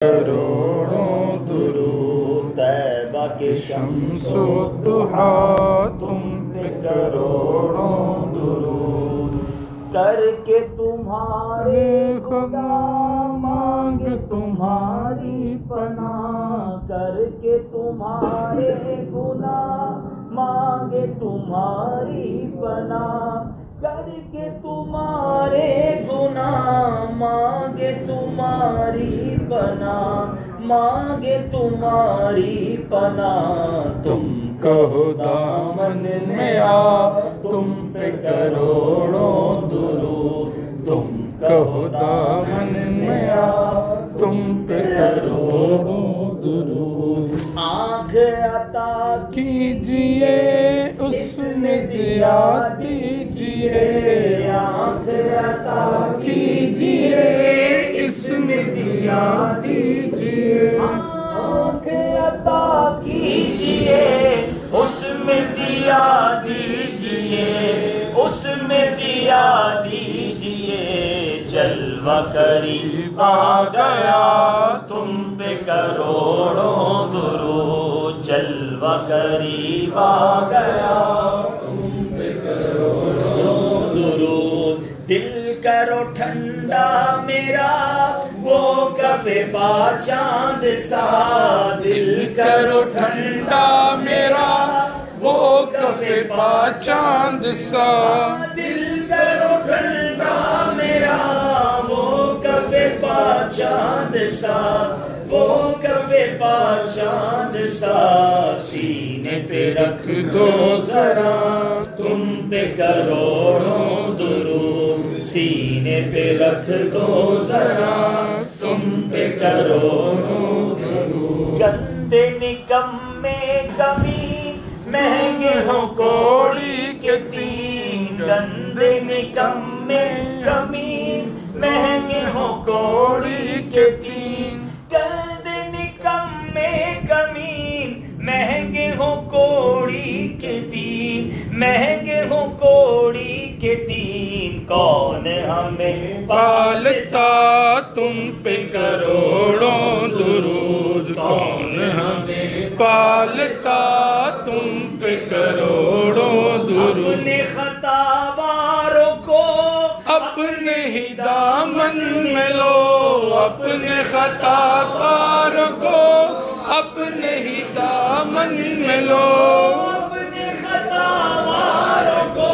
کروڑوں درود طیبہ کے شمس و ضحیٰ تم پہ کروڑوں درود کر کے تمہارے خدا مانگ تمہاری پناہ کر کے تمہارے گناہ مانگے تمہاری پناہ کر کے تمہارے گناہ مانگے تمہاری پناہ مانگے تمہاری پناہ تم کہو دامن میں آ تم پہ کروڑوں درود تم کہو دامن میں آ تم پہ کروڑوں درود آنکھ عطا کیجئے اس میں ضیاء دیجئے آنکھ عطا کیجئے اس میں ضیاء دیجئے آنکھ عطا کیجئے اس میں ضیاء دیجئے اس میں ضیاء دیجئے جلوہ قریب آ گیا تم پہ کروڑوں درود جلوہ قریب آ گیا تم پہ کروڑوں درود دل کرو ٹھنڈا میرا وہ کفے با چاند سا دل کرو ٹھنڈا میرا وہ کفے با چاند سا دل کرو ٹھنڈا میرا وہ کفے با چاند سا وہ کفے با چاند سا سینے پہ رکھ دو ذرا تم پہ کروڑوں درود سینے پہ رکھ دو ذرا تم پہ کروڑوں درود گندے نکمے کمی مہنگے ہوں کوڑی کے تین گندے نکمے کمی مہنگے ہوں کوڑی کے تین گندے نکمے کمین مہنگے ہوں کوڑی کے تین مہنگے ہوں کوڑی کے تین کون ہمیں پالتا تم پہ کروڑوں درود کون ہمیں پالتا تم پہ کروڑوں درود اپنے خطا واروں کو اپنے ہی دامن میں لو اپنے خطا کاروں کو اپنے ہی دامن میں لو اپنے خطا واروں کو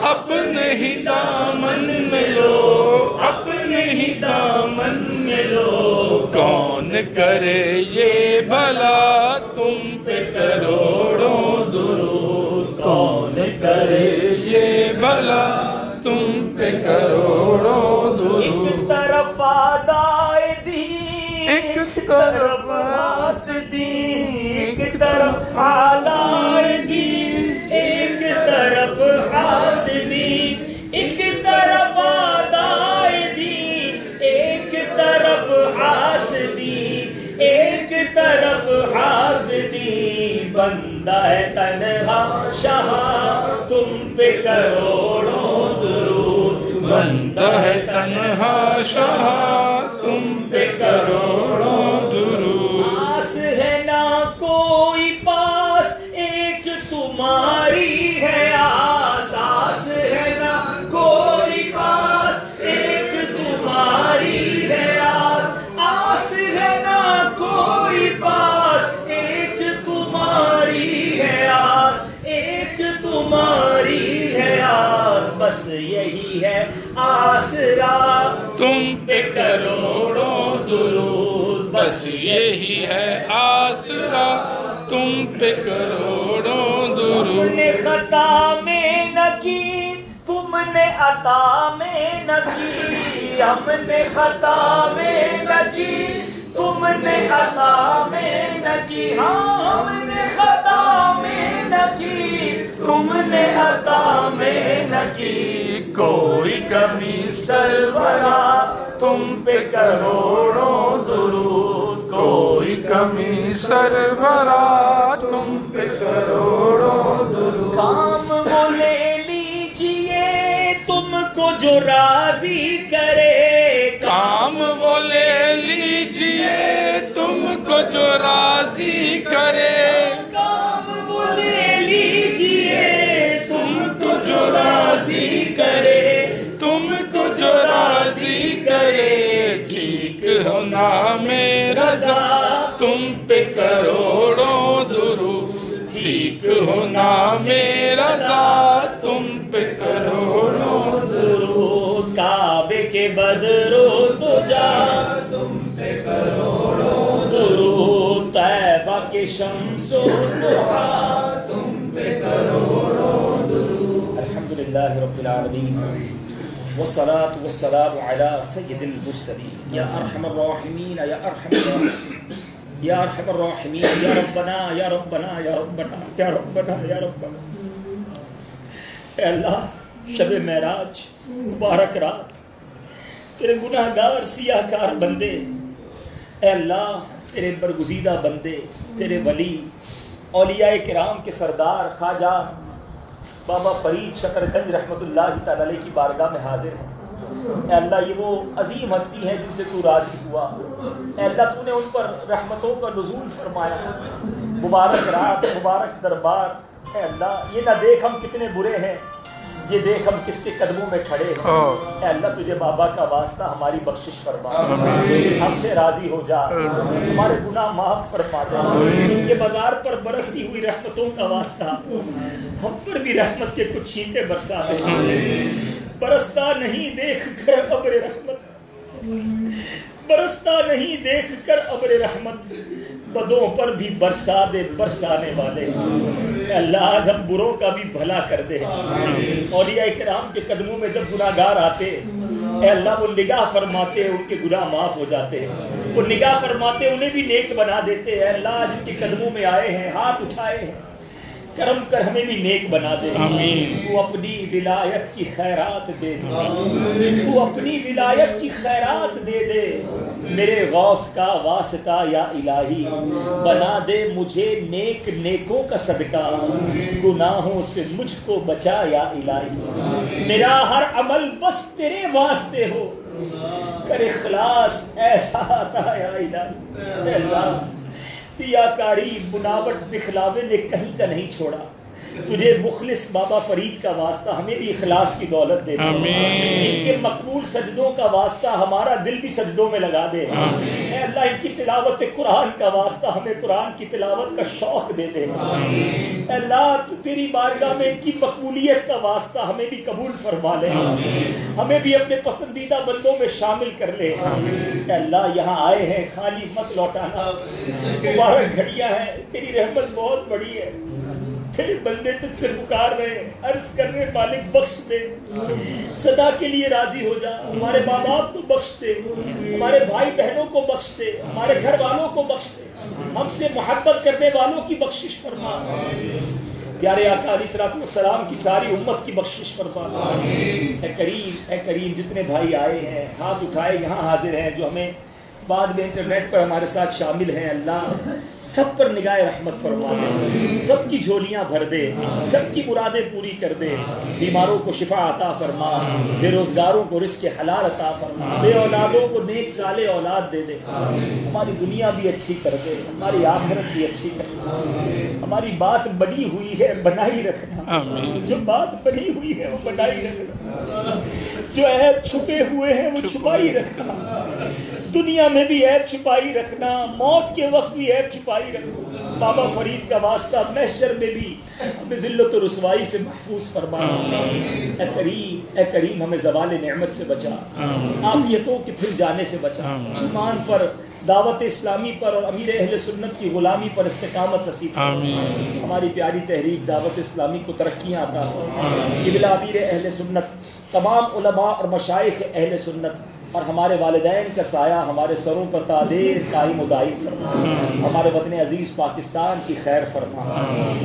اپنے ہی دامن میں لو اپنے ہی دامن میں لو کون کرے یہ بھلا تم پہ کروڑوں درود کون کرے یہ بھلا تم پہ کروڑوں درود ایک طرف آدائے دین ایک طرف حاسدین ایک طرف آدائے دین ایک طرف حاسدین ایک طرف آدائے دین ایک طرف حاسدین ایک طرف حاسدین بندہ ہے تنہا شاہ تم پہ کروڑوں درود بندہ ہے تنہا شاہ تم پہ کروڑوں درود آس ہے نہ کوئی پاس ایک تمہاری ہے آس آس ہے نہ کوئی پاس ایک تمہاری ہے آس آس ہے نہ کوئی پاس ایک تمہاری ہے آس ایک تمہاری ہے آس بس یہی ہے آسرا تم پہ کروڑوں درود بس یہی ہے آسرا تم پہ کروڑوں درود تم نے خطا میں نہ کی تم نے عطا میں نہ کی ہم نے خطا میں نہ کی تم نے عطا میں نہ کی ہاں ہم نے خطا میں نہ کی تم نے عطا میں نہ کی کوئی کمی سرورا تم پہ کروڑوں درود کوئی کمی سرورا تم پہ کروڑوں درود کام وہ لے لیجئے تم کو جو راضی کرے کام وہ لے لیجئے راضی کرے, کام وہ لے لیجئے تم کو جو راضی کرے, تم کو جو راضی کرے. ٹھیک ہو نام رضا تم پہ کروڑوں درود, ٹھیک ہو نام رضا تم پہ کروڑوں درود. کعبے کے بدرو تجا تم پہ کروڑوں درود. طیبہ کے شمس و ضحیٰ تم پہ کروڑوں درود. الحمدللہ رب العالمین والصلاة والسلام على سید المرسلین. یا ارحم الراحمین یا ارحم الراحمین یا ارحم الراحمین یا ربنا یا ربنا یا ربنا یا ربنا یا ربنا. اے اللہ, شب معراج مبارک رات, تیرے گناہ گار سیاہ کار بندے, اے اللہ تیرے برگزیدہ بندے, تیرے ولی اولیاء کرام کے سردار خواجہ بابا فرید شکر گنج رحمۃ اللہ تعالی علیہ کی بارگاہ میں حاضر ہیں. اے اللہ یہ وہ عظیم ہستی ہیں جن سے تو راضی ہوا. اے اللہ تو نے ان پر رحمتوں کا نزول فرمایا. مبارک رات, مبارک دربار. اے اللہ یہ نہ دیکھ ہم کتنے برے ہیں, یہ دیکھ ہم کس کے قدموں میں کھڑے ہیں. اے اللہ تجھے بابا کا واسطہ ہماری بخشش فرما, ہم سے راضی ہو جا, ہمارے گناہ معاف فرما دے. یہ بازار پر برستی ہوئی رحمتوں کا واسطہ ہم پر بھی رحمت کے کچھ چھینٹے برسا دے. برستا نہیں دیکھ کر ابر رحمت, برستا نہیں دیکھ کر ابر رحمت, بدوں پر بھی برسا دے برسانے والے. اے اللہ آج ہم بروں کا بھی بھلا کر دے. اولیاء کرام کے قدموں میں جب گناہ گار آتے, اے اللہ وہ نگاہ فرماتے, ان کے گناہ معاف ہو جاتے. وہ نگاہ فرماتے, انہیں بھی نیک بنا دیتے. اے اللہ جن کے قدموں میں آئے ہیں, ہاتھ اٹھائے ہیں, کرم کر ہمیں بھی نیک بنا دے. تو اپنی ولایت کی خیرات دے دے, تو اپنی ولایت کی خیرات دے دے. میرے غوث کا واسطہ یا الہی بنا دے مجھے نیک نیکوں کا صدقہ, گناہوں سے مجھ کو بچا یا الہی. میرا ہر عمل بس تیرے واسطے ہو, کر اخلاص ایسا عطا یا الہی. اے اللہ ریاکاری بناوٹ دکھلاوے نے کہیں کا نہیں چھوڑا. تجھے مخلص بابا فرید کا واسطہ ہمیں بھی اخلاص کی دولت دے دے. ان کے مقبول سجدوں کا واسطہ ہمارا دل بھی سجدوں میں لگا دے. اے اللہ ان کی تلاوت قرآن کا واسطہ ہمیں قرآن کی تلاوت کا شوق دے دے. اے اللہ تو تیری بارگاہ میں ان کی مقبولیت کا واسطہ ہمیں بھی قبول فرما لے, ہمیں بھی اپنے پسندیدہ بندوں میں شامل کر لے. اے اللہ یہاں آئے ہیں خالی مت لوٹانا, مبارک گھڑیاں ہیں, تیری رحمت بہت بڑی ہے. تیرے بندے تجھ سے پکار رہے ہیں, عرض کر رہے مالک بخش دے, صدا کے لیے راضی ہو جا. ہمارے ماں باپ کو بخش دے, ہمارے بھائی بہنوں کو بخش دے, ہمارے گھر والوں کو بخش دے, ہم سے محبت کرنے والوں کی بخشش فرما. پیارے آقا علیہ الصلوۃ والسلام کی ساری امت کی بخشش فرما. اے کریم, اے کریم, جتنے بھائی آئے ہیں ہاتھ اٹھائے یہاں حاضر ہیں, جو ہمیں بعد میں انٹرنیٹ پر ہمارے ساتھ شامل ہیں, اللہ سب پر نگاہ رحمت فرما دے, سب کی جھولیاں بھر دے, سب کی مرادیں پوری کر دے. بیماروں کو شفا عطا فرما, بے روزگاروں کو رزق حلال عطا فرما, بے اولادوں کو نیک صالح اولاد دے دے. ہماری دنیا بھی اچھی کر دے, ہماری آخرت بھی اچھی کر دے. ہماری بات بنی ہوئی ہے بنائی رکھنا, جو بات بنی ہوئی ہے وہ بنائی رکھنا, جو عیب چھپے ہوئے ہیں وہ چھپائی رکھنا. دنیا میں بھی عیب چھپائی رکھنا, موت کے وقت بھی عیب چھپائی رکھنا. بابا فرید کا واسطہ محشر میں بھی ہمیں ذلت و رسوائی سے محفوظ فرمانا. اے کریم, اے کریم ہمیں زوال نعمت سے بچا, عافیتوں کے پھر جانے سے بچا. ایمان پر, دعوت اسلامی پر اور امیر اہل سنت کی غلامی پر استقامت نصیب فرما. ہماری پیاری تحریک دعوت اسلامی کو ترقیاں عطا فرما. قبلہ امیر اہل سنت, تمام علماء اور مشائخ اہل سنت اور ہمارے والدین کا سایہ ہمارے سروں پر تادیر قائم و دائم فرما. ہمارے وطن عزیز پاکستان کی خیر فرما.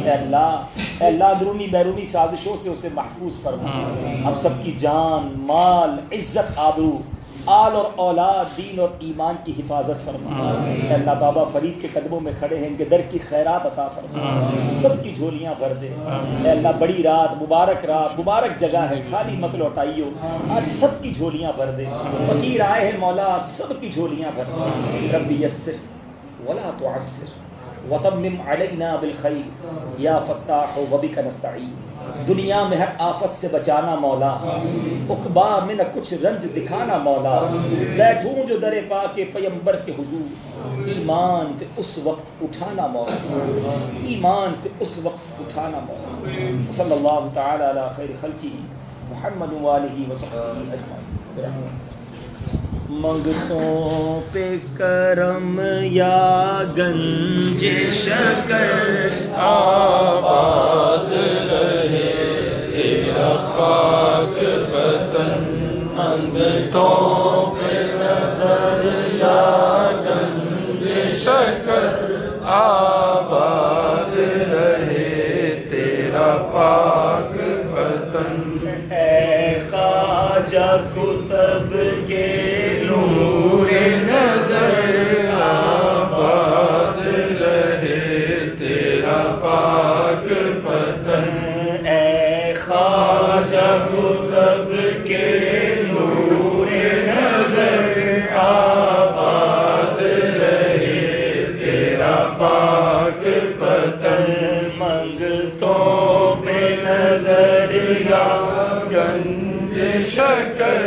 اے اللہ, اے اللہ اندرونی بیرونی سازشوں سے اسے محفوظ فرما. ہم سب کی جان, مال, عزت, آبرو, آل اور اولاد, دین اور ایمان کی حفاظت فرما. اے اللہ بابا فرید کے قدموں میں کھڑے ہیں, ان کے در کی خیرات عطا فرما, سب کی جھولیاں بھر دے. اے اللہ بڑی رات, مبارک جگہ ہے, خالی مت لوٹائیو, آج سب کی جھولیاں بھر دے. فقیر آئے ہیں مولا, سب کی جھولیاں بھر دے. ربی یسر ولا تعسر وتمم علینا بالخیر یا فتاح وبک نستعین. دنیا میں ہر آفت سے بچانا مولا، عقبا میں نہ کچھ رنج دکھانا مولا. بیٹھوں جو در پاک پیمبر کے حضور، ایمان پہ اس وقت اٹھانا مولا، ایمان پہ اس وقت اٹھانا مولا. صلی اللہ تعالی علی خیر خلقہ محمد وآلہ وصحبہ اجمعین. منگتوں پہ کرم یا گنج شکر آباد رہے تیرا پاک وطن. منگتوں پہ نظر یا گنج شکر آباد رہے تیرا پاک وطن. اے خواجہ کتب کے نور نظر آباد رہے تیرا پاک وطن. اے خواجہ کتب کے نور نظر آباد رہے تیرا پاک وطن. منگتوں پہ نظر یا گنج شکر